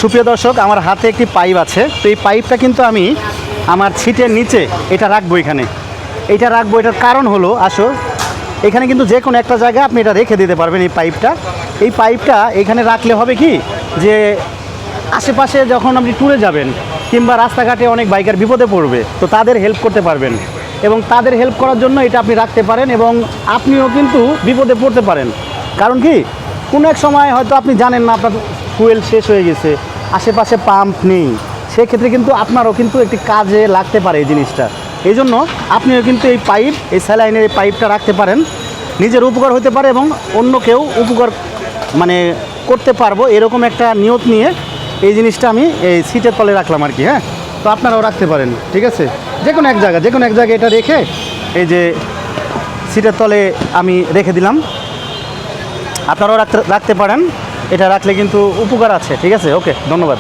সুপ্রিয় দর্শক, আমার হাতে একটি পাইপ আছে। তো এই পাইপটা কিন্তু আমি আমার সিটের নিচে এটা রাখবো। এটা রাখবো, এটার কারণ হলো এখানে কিন্তু যে কোনো একটা জায়গায় আপনি এটা রেখে দিতে পারবেন। এই পাইপটা এখানে রাখলে হবে কি, যে আশেপাশে যখন আপনি ট্যুরে যাবেন কিংবা রাস্তাঘাটে অনেক বাইকার বিপদে পড়বে, তো তাদের হেল্প করতে পারবেন। এবং তাদের হেল্প করার জন্য এটা আপনি রাখতে পারেন, এবং আপনিও কিন্তু বিপদে পড়তে পারেন। কারণ কি, কোনো এক সময় হয়তো আপনি জানেন না আপনার ফুয়েল শেষ হয়ে গেছে, আশেপাশে পাম্প নেই, সেক্ষেত্রে কিন্তু আপনারও কিন্তু একটি কাজে লাগতে পারে এই জিনিসটা। এই জন্য আপনিও কিন্তু এই স্যালাইনের এই পাইপটা রাখতে পারেন। নিজের উপকার হতে পারে এবং অন্য কেউ উপকার করতে পারবো, এরকম একটা নিয়ত নিয়ে এই জিনিসটা আমি এই সিটের তলে রাখলাম আর কি। হ্যাঁ, তো আপনারাও রাখতে পারেন, ঠিক আছে। যে কোনো এক জায়গায় এটা রেখে এই যে সিটের তলে আমি রেখে দিলাম। আপনারাও রাখতে পারেন। এটা রাখলে কিন্তু উপকার আছে, ঠিক আছে। ওকে, ধন্যবাদ।